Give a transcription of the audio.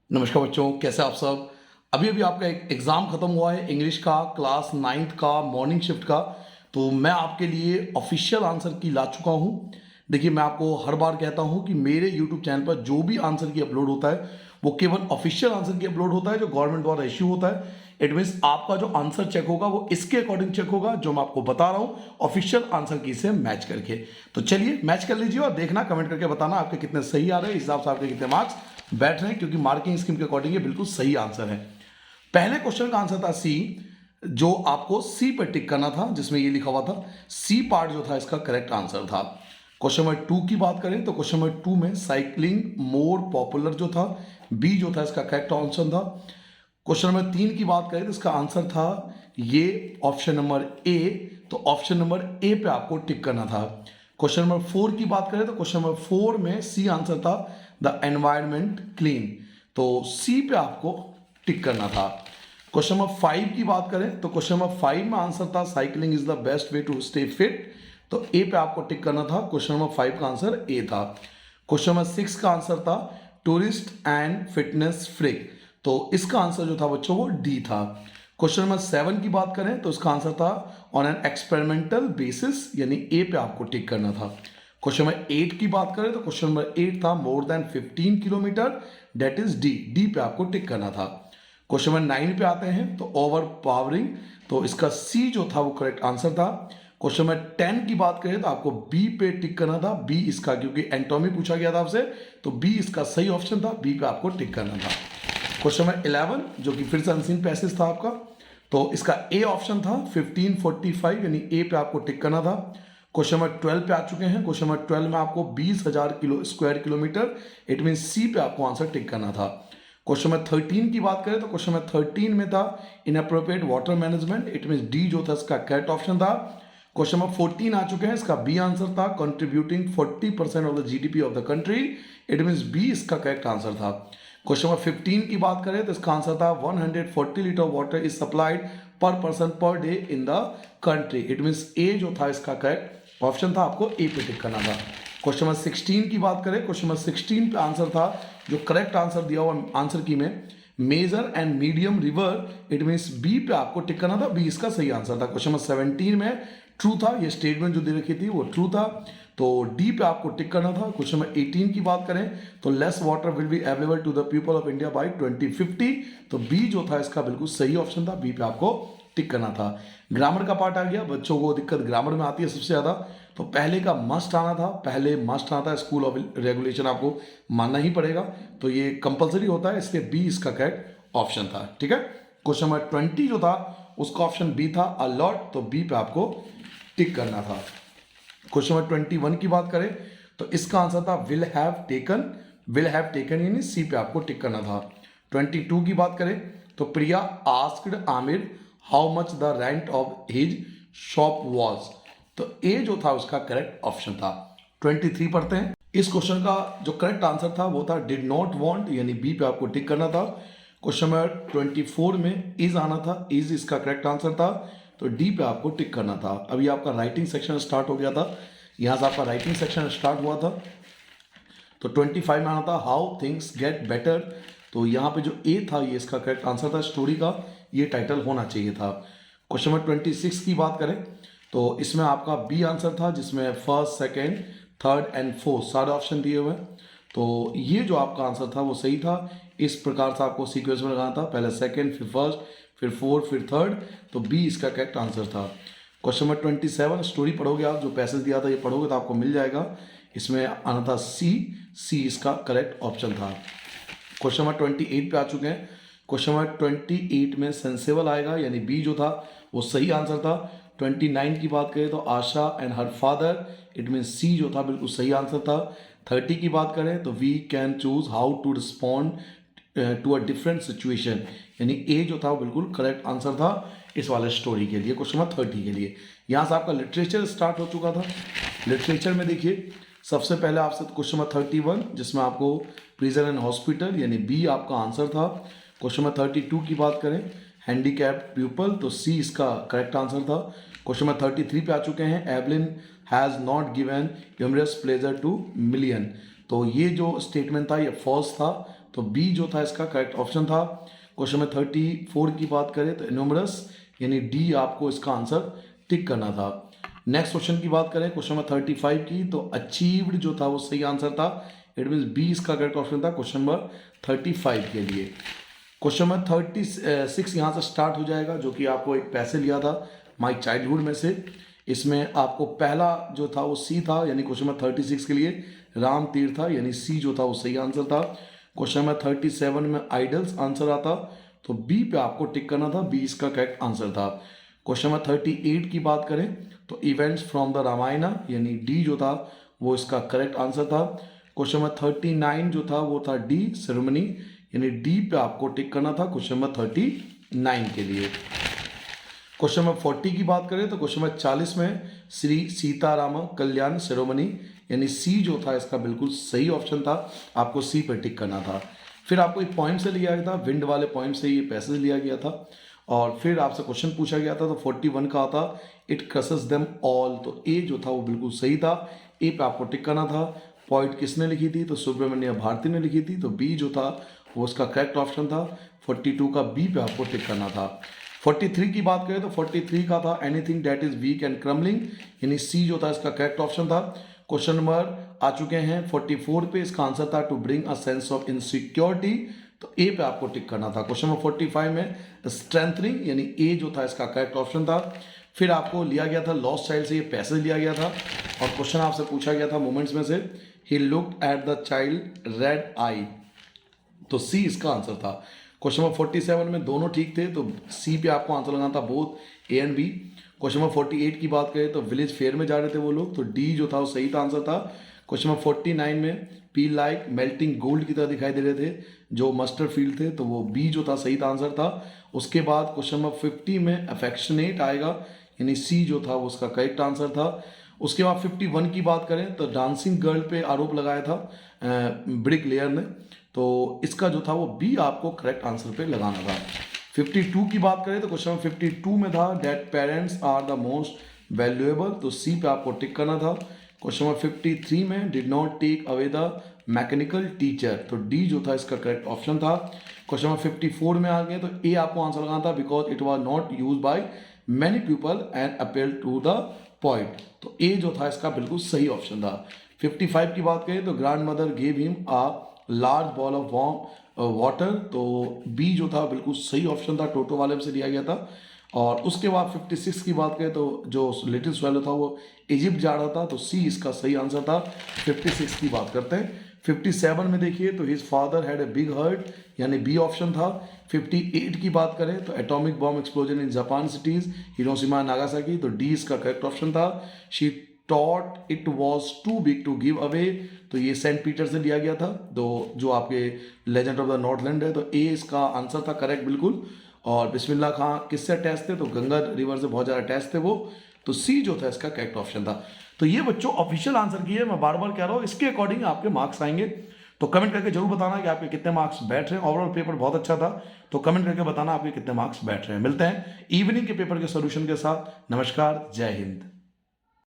नमस्कार बच्चों, कैसे आप सब। अभी अभी आपका एक एग्ज़ाम ख़त्म हुआ है इंग्लिश का, क्लास 9th का मॉर्निंग शिफ्ट का। तो मैं आपके लिए ऑफिशियल आंसर की ला चुका हूँ। देखिए, मैं आपको हर बार कहता हूँ कि मेरे यूट्यूब चैनल पर जो भी आंसर की अपलोड होता है वो केवल ऑफिशियल आंसर की अपलोड होता है जो गवर्नमेंट द्वारा इश्यू होता है। इट मीन्स आपका जो आंसर चेक होगा वो इसके अकॉर्डिंग चेक होगा जो मैं आपको बता रहा हूँ, ऑफिशियल आंसर की से मैच करके। तो चलिए मैच कर लीजिए और देखना, कमेंट करके बताना आपके कितने सही आ रहे हैं, इस हिसाब से आपके कितने मार्क्स बैठ रहे हैं, क्योंकि मार्किंग स्कीम के अकॉर्डिंग ये बिल्कुल सही आंसर है। पहले क्वेश्चन का आंसर था सी, जो आपको सी पर टिक करना था, जिसमें ये लिखा हुआ था सी पार्ट जो था इसका करेक्ट आंसर था। क्वेश्चन नंबर 2 की बात करें तो क्वेश्चन नंबर 2 में साइकिलिंग मोर पॉपुलर जो था, बी जो था इसका करेक्ट आंसर था। क्वेश्चन नंबर 3 की बात करें तो इसका आंसर था ये ऑप्शन नंबर ए, तो ऑप्शन नंबर ए पे आपको टिक करना था। क्वेश्चन नंबर 4 की बात करें तो क्वेश्चन नंबर 4 में सी आंसर था द एनवायरमेंट क्लीन, तो सी पे आपको टिक करना था। क्वेश्चन नंबर 5 की बात करें तो क्वेश्चन नंबर 5 में आंसर था cycling is the best way to stay fit, तो ए पे आपको टिक करना था। क्वेश्चन नंबर 5 का आंसर ए था। क्वेश्चन नंबर 6 का आंसर था टूरिस्ट एंड फिटनेस फ्रीक, तो इसका आंसर जो था बच्चों वो डी था। क्वेश्चन नंबर 7 की बात करें तो इसका आंसर था ऑन एन एक्सपेरिमेंटल बेसिस, यानी ए पे आपको टिक करना था। क्वेश्चन नंबर 8 की बात करें तो क्वेश्चन नंबर 8 था more than 15 kilometre, that is D, D पे आपको टिक करना था। क्वेश्चन नंबर 9 पे आते हैं तो ओवर पावरिंग, तो इसका सी जो था वो करेक्ट आंसर था। क्वेश्चन नंबर 10 की बात करें तो आपको बी पे टिक करना था, बी इसका, क्योंकि एंटोमी पूछा गया था आपसे, तो बी इसका सही ऑप्शन था, बी पे आपको टिक करना था। क्वेश्चन नंबर 11 जो कि फिर से अनसीन पैसेज था आपका, तो इसका ए ऑप्शन था 1545, यानी ए पे आपको टिक करना था। क्वेश्चन नंबर 12 पे आ चुके हैं। क्वेश्चन नंबर 12 में आपको 20,000 स्क्वायर किलोमीटर, इट मीन सी पे आपको आंसर टिक करना था। क्वेश्चन नंबर 13 की बात करें तो क्वेश्चन नंबर 13 में था inappropriate water management, it mean D जो था इसका करेक्ट ऑप्शन था। क्वेश्चन नंबर 14 आ चुके हैं, इसका बी आंसर था contributing 40% of the GDP of the country, it mean B इसका करेक्ट आंसर था। क्वेश्चन नंबर 15 की बात करें तो इसका आंसर था 140 litre water is supplied per person per day in the country, it mean A जो था इसका करेक्ट ऑप्शन था, आपको ए पे टिक करना था। क्वेश्चन नंबर 16 की बात करें, क्वेश्चन नंबर 16 पे आंसर था जो करेक्ट आंसर दिया हुआ आंसर की में major and medium river, it means B पे आपको टिक करना था, बी इसका सही आंसर था। क्वेश्चन नंबर 17 में ट्रू था, ये स्टेटमेंट जो दे रखी थी वो ट्रू था, तो डी पे आपको टिक करना था। क्वेश्चन नंबर 18 की बात करें तो less water will be available to the people of India by 2050, तो बी जो था इसका बिल्कुल सही ऑप्शन था, बी पे आपको टिक करना था। ग्रामर का पार्ट आ गया, बच्चों को दिक्कत ग्रामर में आती है सबसे ज़्यादा, तो पहले का मस्ट आना था, पहले मस्ट आना था, स्कूल ऑफ रेगुलेशन आपको मानना ही पड़ेगा, तो ये कंपलसरी होता है, इसलिए बी इसका करेक्ट ऑप्शन था। ठीक है, क्वेश्चन नंबर 20 जो था उसका ऑप्शन बी था अलॉट, तो बी पे आपको टिक करना था। क्वेश्चन नंबर 21 की बात करें तो इसका आंसर था will have taken, will have taken यानी सी पे आपको टिक करना था। 22 की बात करें तो Priya asked Aamir how much the rent of his shop was, तो ए जो था उसका करेक्ट ऑप्शन था। 23 पढ़ते हैं। इस क्वेश्चन का जो करेक्ट आंसर था वो था डिड नॉट वांट, यानी बी पे आपको टिक करना था। क्वेश्चन नंबर 24 में इज आना था, इज इसका करेक्ट आंसर था, तो डी पे आपको टिक करना था। अभी आपका राइटिंग सेक्शन स्टार्ट हो गया था, यहाँ से आपका राइटिंग सेक्शन स्टार्ट हुआ था, तो 25 में आना था हाउ थिंग्स गेट बेटर, तो यहाँ पे जो ए था ये इसका करेक्ट आंसर था, स्टोरी का ये टाइटल होना चाहिए था। क्वेश्चन नंबर 26 की बात करें तो इसमें आपका बी आंसर था, जिसमें first second third and fourth सारे ऑप्शन दिए हुए हैं, तो ये जो आपका आंसर था वो सही था। इस प्रकार से आपको सीक्वेंस में लगाना था, पहले सेकेंड फिर फर्स्ट फिर फोर्थ फिर थर्ड, तो बी इसका करेक्ट आंसर था। क्वेश्चन नंबर 27 स्टोरी पढ़ोगे आप, जो पैसेज दिया था ये पढ़ोगे तो आपको मिल जाएगा, इसमें आना था सी, सी इसका करेक्ट ऑप्शन था। क्वेश्चन नंबर 28 पे आ चुके हैं। क्वेश्चन नंबर 28 में सेंसेबल आएगा, यानी बी जो था वो सही आंसर था। 29 की बात करें तो Asha and her father, it mean C जो था बिल्कुल सही आंसर था। 30 की बात करें तो we can choose how to respond to a different situation, यानी ए जो था वो बिल्कुल करेक्ट आंसर था इस वाले स्टोरी के लिए, क्वेश्चन नंबर 30 के लिए। यहाँ से आपका लिटरेचर स्टार्ट हो चुका था। लिटरेचर में देखिए सबसे पहले आपसे क्वेश्चन नंबर 31 जिसमें आपको प्रिजन एंड हॉस्पिटल, यानी बी आपका आंसर था। क्वेश्चन नंबर 32 की बात करें हैंडीकैप्ड पीपल, तो सी इसका करेक्ट आंसर था। क्वेश्चन नंबर 33 पे आ चुके हैं Evelyn has not given humorous pleasure to million, तो ये जो स्टेटमेंट था ये फॉल्स था, तो बी जो था इसका करेक्ट ऑप्शन था। क्वेश्चन नंबर 34 की बात करें तो एन्यूमरस यानी डी आपको इसका आंसर टिक करना था। नेक्स्ट क्वेश्चन की बात करें क्वेश्चन नंबर 35 की, तो अचीव्ड जो था वो सही आंसर था। इट मीन बी इसका करेक्ट ऑप्शन था क्वेश्चन नंबर 35 के लिए। क्वेश्चन नंबर 36 यहाँ से स्टार्ट हो जाएगा, जो कि आपको एक पैसे लिया था माई चाइल्डहुड में से। इसमें आपको पहला जो था वो सी था, यानी क्वेश्चन नंबर 36 के लिए राम तीर्थ था, यानी सी जो था वो सही आंसर था। क्वेश्चन नंबर 37 में आइडल्स आंसर आता, तो बी पे आपको टिक करना था, बी इसका करेक्ट आंसर था। क्वेश्चन नंबर 38 की बात करें तो इवेंट्स फ्रॉम द रामायणा, यानी डी जो था वो इसका करेक्ट आंसर था। क्वेश्चन नंबर 39 जो था वो था डी सेरेमनी, यानी डी पे आपको टिक करना था क्वेश्चन नंबर 39 के लिए। क्वेश्चन नंबर 40 की बात करें तो क्वेश्चन नंबर 40 में श्री सीताराम कल्याण सेरेमनी, यानी सी जो था इसका बिल्कुल सही ऑप्शन था, आपको सी पर टिक करना था। फिर आपको एक पॉइंट से लिया गया था, विंड वाले पॉइंट से ये पैसेज लिया गया था, और फिर आपसे क्वेश्चन पूछा गया था। तो 41 का था इट क्रसेस देम ऑल, तो ए जो था वो बिल्कुल सही था, ए पे आपको टिक करना था। पॉइंट किसने लिखी थी, तो सुब्रमण्य भारती ने लिखी थी, तो बी जो था वो उसका करेक्ट ऑप्शन था। 42 का बी पे आपको टिक करना था। 43 की बात करें तो 43 का था anything that is weak and crumbling, यानी सी जो था इसका करेक्ट ऑप्शन था। क्वेश्चन नंबर आ चुके हैं 44 पे, इसका आंसर था to bring a sense of insecurity, तो ए पे आपको टिक करना था। क्वेश्चन नंबर 45 में स्ट्रेंथनिंग, यानी ए जो था इसका करेक्ट ऑप्शन था। फिर आपको लिया गया था लॉस्ट चाइल्ड से ये पैसेज लिया गया था, और क्वेश्चन आपसे पूछा गया था मोमेंट्स में से ही looked at the child red eye, तो सी इसका आंसर था। क्वेश्चन नंबर 47 में दोनों ठीक थे, तो सी पे आपको आंसर लगाना था both A and B. Question number 48 की बात करें तो विलेज फेयर में जा रहे थे वो लोग, तो डी जो था वो सही था आंसर था। क्वेश्चन नंबर 49 में पी लाइक मेल्टिंग गोल्ड की तरह दिखाई दे रहे थे जो मस्टर्ड फील्ड थे, तो वो बी जो था सही था आंसर था। उसके बाद क्वेश्चन नंबर 50 में अफेक्शनेट आएगा, यानी सी जो था वो उसका करेक्ट आंसर था। उसके बाद 51 की बात करें तो डांसिंग गर्ल पे आरोप लगाया था ब्रिक लेयर ने, तो इसका जो था वो बी आपको करेक्ट आंसर पे लगाना था। 52 की बात करें तो क्वेश्चन 52 में था that parents are the most valuable, तो सी पे आपको टिक करना था। क्वेश्चन नंबर 53 में did not take away the mechanical teacher, तो डी जो था इसका करेक्ट ऑप्शन था। क्वेश्चन नंबर 54 में आ गए तो ए आपको आंसर लगाना था because it was not use by many people and appeal to the point, तो ए जो था इसका बिल्कुल सही ऑप्शन था। 55 की बात करें तो grandmother gave him a large ball of warm water, तो बी जो था बिल्कुल सही ऑप्शन था, टोटो वाले में से लिया गया था। और उसके बाद 56 की बात करें तो जो लिटिल स्वेलो था वो इजिप्ट जा रहा था, तो सी इसका सही आंसर था। 56 की बात करते हैं। 57 में देखिए तो his father had a big heart, यानी बी ऑप्शन था। 58 की बात करें तो atomic bomb explosion in Japan cities Hiroshima Nagasaki, तो डी इसका करेक्ट ऑप्शन था। She thought it was too big to give away, तो ये सेंट पीटर से लिया गया था, तो जो आपके लेजेंड ऑफ द नॉर्थलैंड है, तो ए इसका आंसर था करेक्ट बिल्कुल। और बिस्मिल्लाह खां किससे अटैच थे, तो गंगा रिवर से बहुत ज़्यादा अटैच थे वो, तो सी जो था इसका करेक्ट ऑप्शन था। तो ये बच्चों ऑफिशियल आंसर की है, मैं बार बार कह रहा हूँ, इसके अकॉर्डिंग आपके मार्क्स आएंगे। तो कमेंट करके जरूर बताना कि आपके कितने मार्क्स बैठ रहे हैं। ओवरऑल पेपर बहुत अच्छा था, तो कमेंट करके बताना आपके कितने मार्क्स बैठ रहे हैं। मिलते हैं इवनिंग के पेपर के सोल्यूशन के साथ। नमस्कार, जय हिंद।